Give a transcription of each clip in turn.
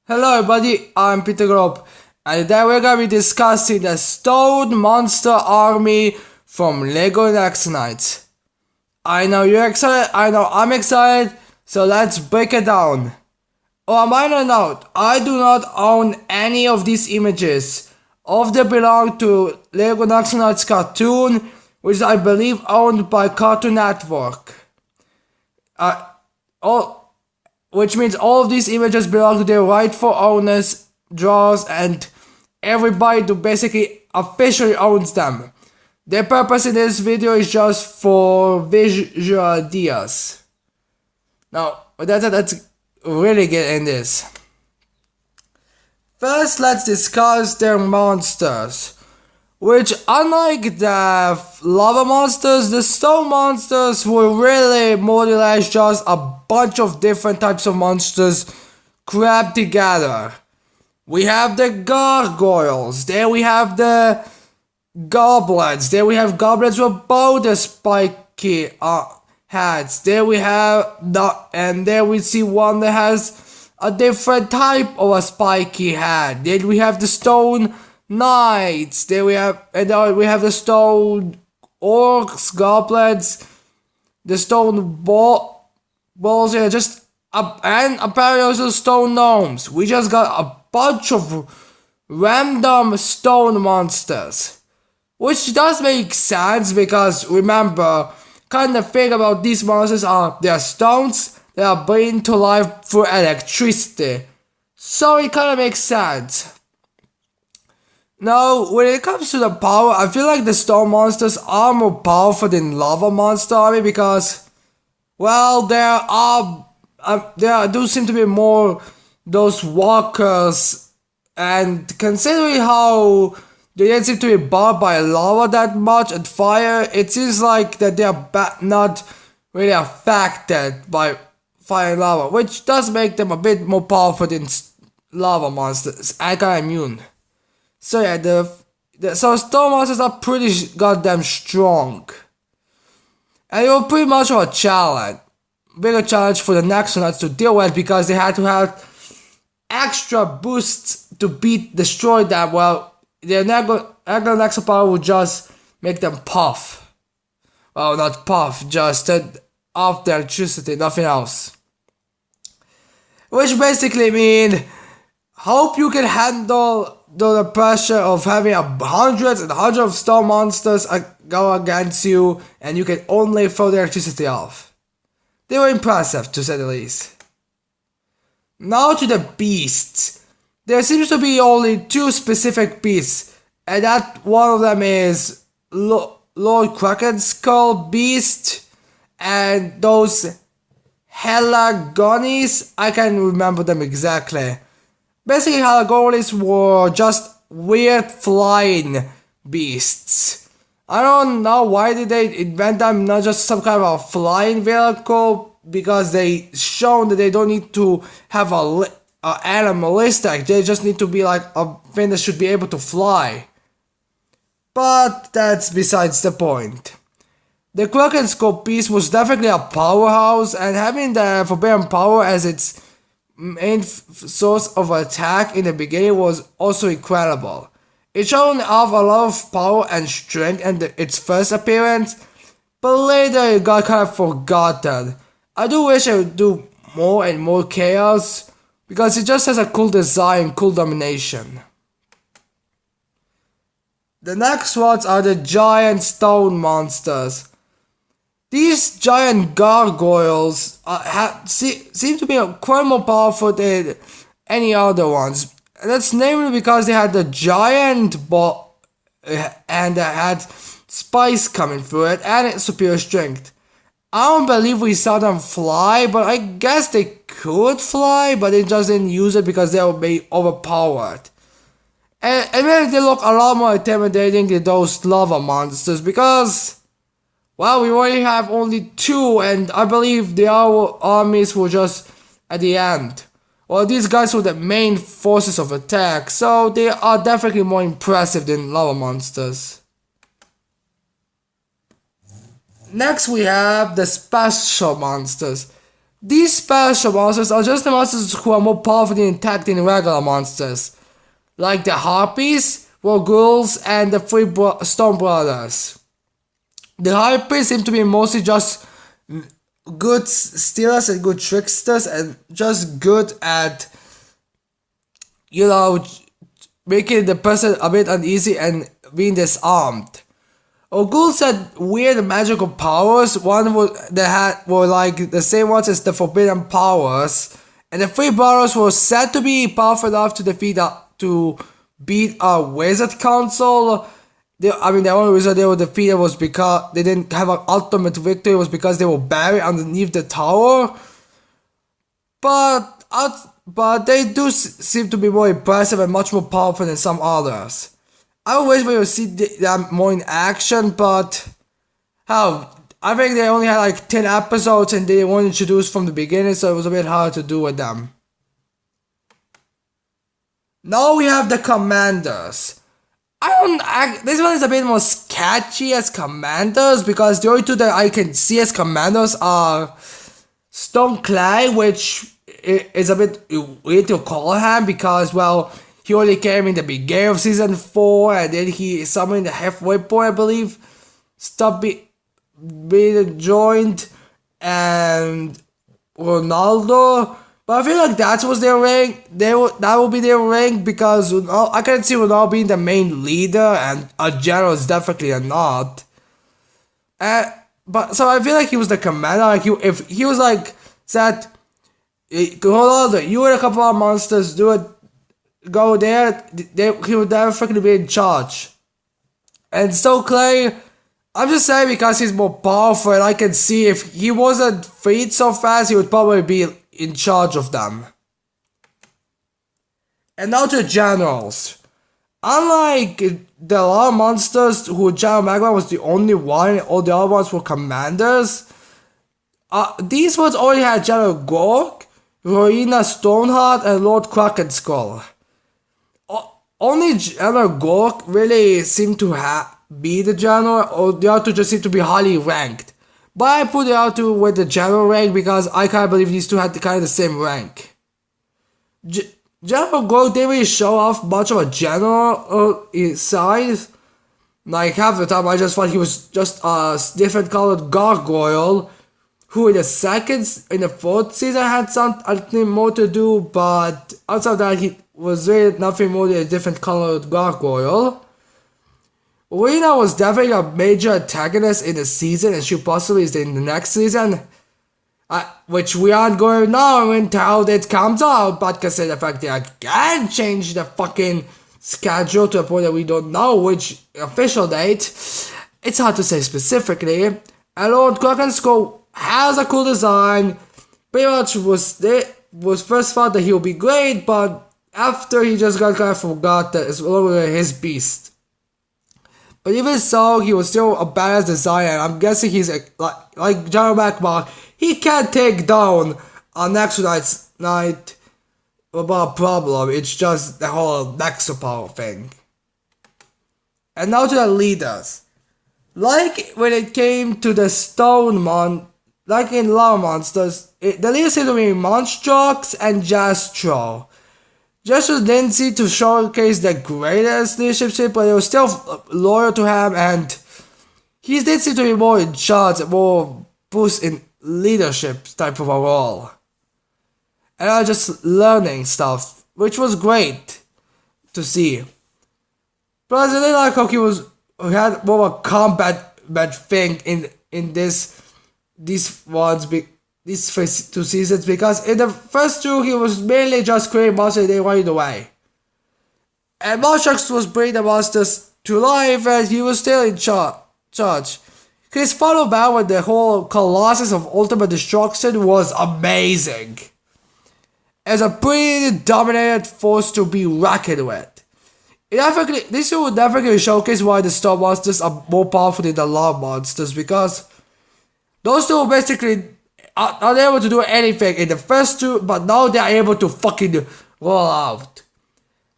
Hello everybody, I'm Peter Grob, and today we're gonna be discussing the Stone Monster Army from LEGO Next Night. I know you're excited, I know I'm excited, so let's break it down. On a minor note, I do not own any of these images. All of them belong to LEGO Next Night's cartoon, which is I believe owned by Cartoon Network. Which means all of these images belong to their rightful owners, drawers, and everybody who basically officially owns them. Their purpose in this video is just for visual ideas. Now, with that said, let's really get in this. First, let's discuss their monsters. Which, unlike the lava monsters, the stone monsters were really more or less just a bunch of different types of monsters crammed together. We have the gargoyles, there we have the goblins, there we have goblins with both the spiky heads, there we have and there we see one that has a different type of a spiky head. Then we have the stone knights, there we have, and then we have the stone orcs, goblins, the stone balls, and and apparently also stone gnomes. We just got a bunch of random stone monsters, which does make sense because remember, kind of thing about these monsters are they are stones that are brought to life through electricity, so it kind of makes sense. Now, when it comes to the power, I feel like the stone monsters are more powerful than lava monster army because, well, there do seem to be more those walkers, and considering how they didn't seem to be bothered by lava that much and fire, it seems like that they are not really affected by fire and lava, which does make them a bit more powerful than lava monsters and kind of immune. So yeah, so stone monsters are pretty goddamn strong. And it was pretty much of a challenge. Bigger challenge for the Nexonauts to deal with because they had to have extra boosts to destroy them. Well, their Nexo power would just make them puff. Well, not puff, just turn off the electricity, nothing else. Which basically means, hope you can handle the pressure of having hundreds and hundreds of stone monsters go against you and you can only throw the electricity off. They were impressive, to say the least. Now to the beasts. There seems to be only two specific beasts, and that one of them is Lord Kraken's Skull Beast, and those Helagonis, I can't remember them exactly. Basically, Helagonis were just weird flying beasts. I don't know why did they invent them, not just some kind of a flying vehicle, because they shown that they don't need to have a animalistic, they just need to be like a thing that should be able to fly. But that's besides the point. The Kraken's Skull Beast was definitely a powerhouse, and having the Forbidden Power as its main source of attack in the beginning was also incredible. It showed off a lot of power and strength in its first appearance, but later it got kind of forgotten. I do wish I would do more and more chaos, because it just has a cool design and cool domination. The next ones are the giant stone monsters. These giant gargoyles seem to be quite more powerful than any other ones. That's namely because they had the giant ball and they had spice coming through it and superior strength. I don't believe we saw them fly, but I guess they could fly, but they just didn't use it because they would be overpowered. And maybe they look a lot more intimidating than those lava monsters because, well, we already have only two, and I believe the other armies were just at the end. Well, these guys were the main forces of attack, so they are definitely more impressive than lava monsters. Next we have the special monsters. These special monsters are just the monsters who are more powerful and attack than regular monsters, like the Harpies, Ghouls, and the three Stone Brothers. The Harpies seem to be mostly just good stealers and good tricksters and just good at, making the person a bit uneasy and being disarmed. Ghouls had weird magical powers. One were like the same ones as the forbidden powers, and the three brothers were said to be powerful enough to beat a wizard council. The only reason they were defeated was because they didn't have an ultimate victory. Was because they were buried underneath the tower. But they do seem to be more impressive and much more powerful than some others. I would wish we would see them more in action, but hell, I think they only had like 10 episodes and they weren't introduced from the beginning, so it was a bit hard to do with them. Now we have the Commanders. This one is a bit more sketchy as Commanders because the only two that I can see as Commanders are Stone Clay, which is a bit weird to call him because, well, he only came in the beginning of season 4 and then he somewhere in the halfway point, I believe, stopped being joined, and Ronaldo. But I feel like that was their rank. That will be their rank because I can see Ronaldo being the main leader and a general is definitely not. But so I feel like he was the commander. Like if he was like said, Ronaldo, you and a couple of monsters do it. Go there, he would definitely be in charge. And so Clay, I'm just saying because he's more powerful and I can see if he wasn't freed so fast, he would probably be in charge of them. And now to generals. Unlike the other monsters who General Magma was the only one, all the other ones were commanders, these ones only had General Gork, Rowena Stoneheart, and Lord Krakenskull. Only General Gork really seemed to be the general, or the other two just seem to be highly ranked. But I put the other two with the general rank because I can't believe these two had kind of the same rank. General Gork didn't really show off much of a general size. Like half the time I just thought he was just a different colored gargoyle who in the fourth season had something more to do, but outside of that he was really nothing more than a different colored gargoyle. Rowena was definitely a major antagonist in the season and she possibly is in the next season. Which we aren't going now until it comes out, but consider the fact that I can change the fucking schedule to a point that we don't know which official date. It's hard to say specifically. And Lord Krakenskull has a cool design. Pretty much was first thought that he'll be great, but after he just got kind of forgot that it's over his beast. But even so, he was still a badass designer. I'm guessing he's like General Magma. He can't take down a Nexo Knight without a problem. It's just the whole Nexo power thing. And now to the leaders. Like when it came to the like in Lava Monsters, the leaders seem to be Monstrox and Jastro. Jastro didn't seem to showcase the greatest leadership, but they were still loyal to him, and he did seem to be more in charge, more boost in leadership type of a role. And I was just learning stuff, which was great to see. Plus, I didn't like how he had more of a combat thing in these first two seasons, because in the first two he was mainly just creating monsters and they running away. And Monstrox was bringing the monsters to life and he was still in charge. His final battle with the whole Colossus of Ultimate Destruction was amazing. As a pretty dominated force to be reckoned with. This would definitely showcase why the Star Monsters are more powerful than the Lava Monsters, because those two basically are not able to do anything in the first two, but now they are able to fucking roll out.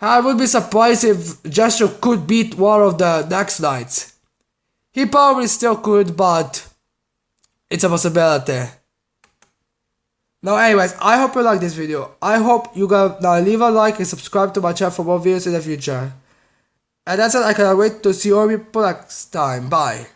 I would be surprised if Gesture could beat one of the next Knights. He probably still could, but it's a possibility. Now anyways, I hope you like this video. I hope you guys now leave a like and subscribe to my channel for more videos in the future. And that's it, I cannot wait to see all people next time. Bye.